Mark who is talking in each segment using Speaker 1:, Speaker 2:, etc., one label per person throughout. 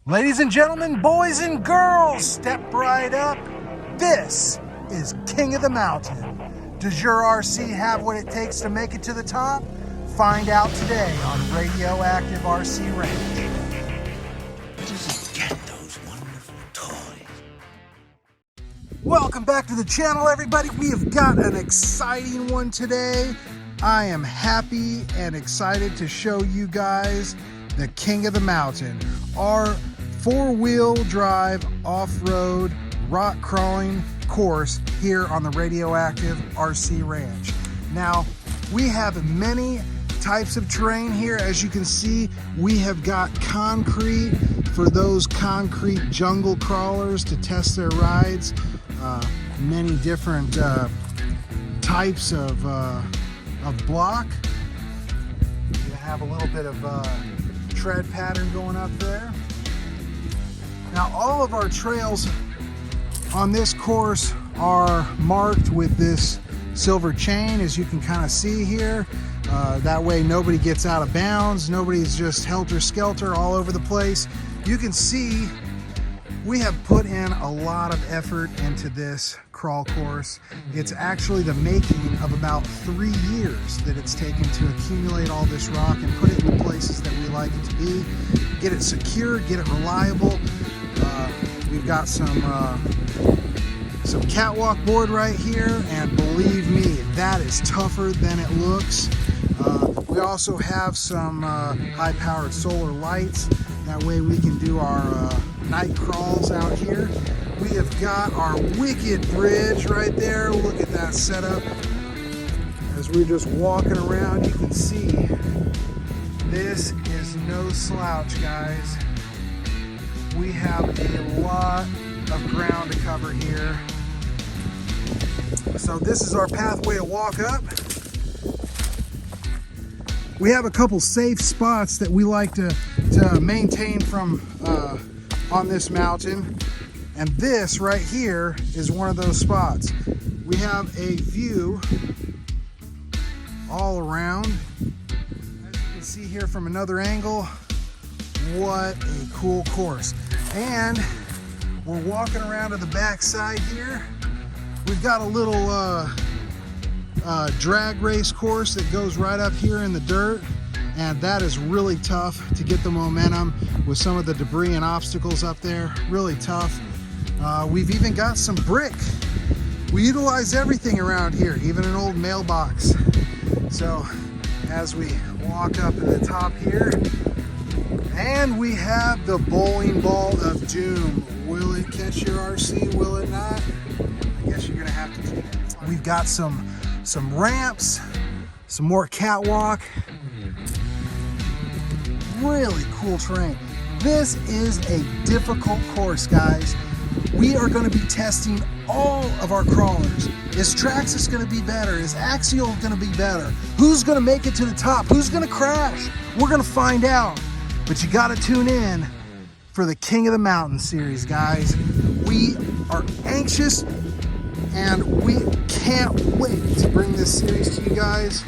Speaker 1: Ladies and gentlemen, boys and girls, step right up. This is King of the Mountain. Does your RC have what it takes to make it to the top? Find out today on Radioactive RC Ranch.
Speaker 2: Just get those wonderful toys.
Speaker 1: Welcome back to the channel, everybody. We have got an exciting one today. I am happy and excited to show you guys the King of the Mountain, our four-wheel drive off-road rock crawling course here on the Radioactive RC Ranch. Now, we have many types of terrain here. As you can see, we have got concrete for those concrete jungle crawlers to test their rides. Many different types of block. You have a little bit of tread pattern going up there. Now, all of our trails on this course are marked with this silver chain, as you can kind of see here. That way nobody gets out of bounds, nobody's just helter-skelter all over the place. You can see we have put in a lot of effort into this crawl course. It's actually the making of about 3 years that it's taken to accumulate all this rock and put it in the places that we like it to be. Get it secure, get it reliable. We've got some catwalk board right here, and believe me, that is tougher than it looks. We also have some high-powered solar lights. That way we can do our night crawls out here. We have got our wicked bridge right there. Look at that setup. As we're just walking around, you can see this is no slouch, guys. We have a lot of ground to cover here. So this is our pathway to walk up. We have a couple safe spots that we like to maintain from on this mountain. And this right here is one of those spots. We have a view all around. As you can see here from another angle, what a cool course. And we're walking around to the back side here. We've got a little drag race course that goes right up here in the dirt, and that is really tough to get the momentum with some of the debris and obstacles up there. Really tough. We've even got some brick. We utilize everything around here, even an old mailbox. So as we walk up to the top here, and we have the bowling ball of doom. Will it catch your RC? Will it not? I guess you're gonna have to. We've got some ramps, some more catwalk. Really cool terrain. This is a difficult course, guys. We are going to be testing all of our crawlers. Is Traxxas going to be better? Is Axial going to be better? Who's going to make it to the top? Who's going to crash? We're going to find out. But you got to tune in for the King of the Mountain series, guys. We are anxious and we can't wait to bring this series to you guys.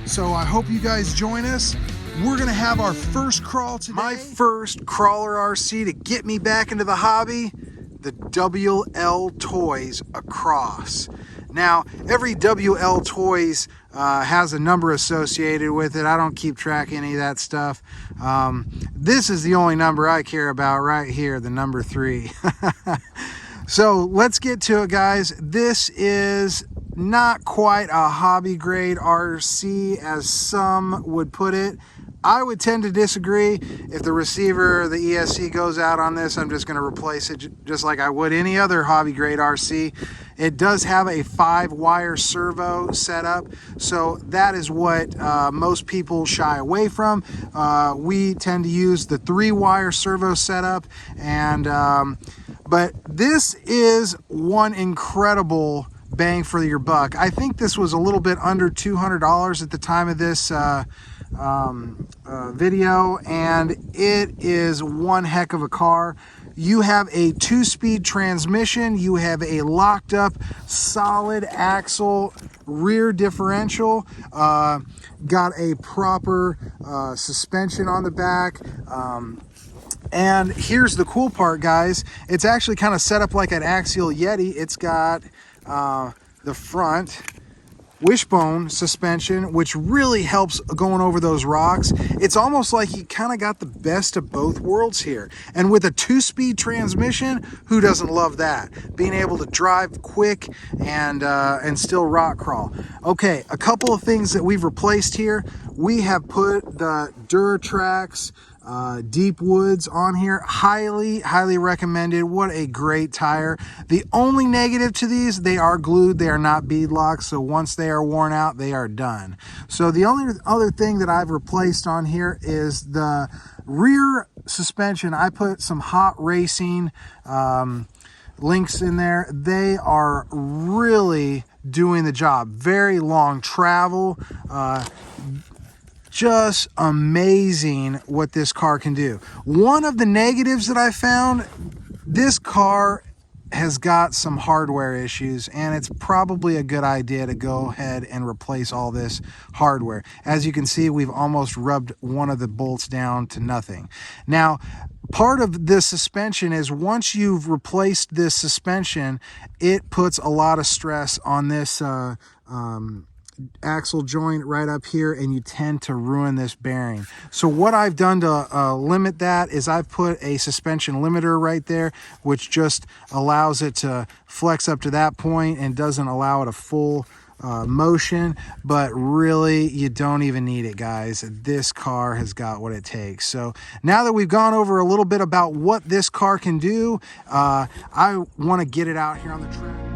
Speaker 1: So I hope you guys join us. We're gonna have our first crawl today. My first crawler RC to get me back into the hobby, the WLtoys Across. Now, every WLtoys has a number associated with it. I don't keep track of any of that stuff. This is the only number I care about right here, the number 3. So let's get to it, guys. This is not quite a hobby grade RC as some would put it. I would tend to disagree. If the receiver, the ESC goes out on this, I'm just going to replace it just like I would any other hobby grade RC. It does have a 5-wire servo setup, so that is what most people shy away from. We tend to use the 3-wire servo setup, and but this is one incredible bang for your buck. I think this was a little bit under $200 at the time of this video, and it is one heck of a car. You have a 2-speed transmission, you have a locked up solid axle rear differential, got a proper suspension on the back, And here's the cool part, guys. It's actually kind of set up like an axial Yeti. It's got the front wishbone suspension, which really helps going over those rocks. It's almost like you kind of got the best of both worlds here. And with a 2-speed transmission, who doesn't love that? Being able to drive quick and still rock crawl. Okay, a couple of things that we've replaced here. We have put the Duratrax Deep Woods on here. Highly recommended. What a great tire. The only negative to these, they are glued, they are not bead locked, so once they are worn out, they are done. So the only other thing that I've replaced on here is the rear suspension. I put some Hot Racing links in there. They are really doing the job. Very long travel. Just amazing what this car can do. One of the negatives that I found, this car has got some hardware issues, and it's probably a good idea to go ahead and replace all this hardware. As you can see, we've almost rubbed one of the bolts down to nothing. Now, part of this suspension is once you've replaced this suspension, it puts a lot of stress on this axle joint right up here, and you tend to ruin this bearing. So what I've done to limit that is I've put a suspension limiter right there, which just allows it to flex up to that point and doesn't allow it a full motion. But really, you don't even need it, guys. This car has got what it takes. So now that we've gone over a little bit about what this car can do, I want to get it out here on the track.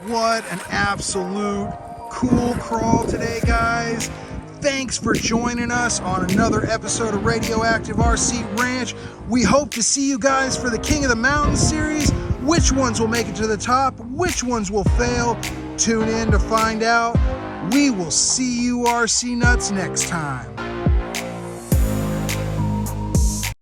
Speaker 1: What an absolute cool crawl today, guys. Thanks for joining us on another episode of Radioactive RC Ranch. We hope to see you guys for the King of the Mountain series. Which ones will make it to the top? Which ones will fail? Tune in to find out. We will see you RC Nuts next time.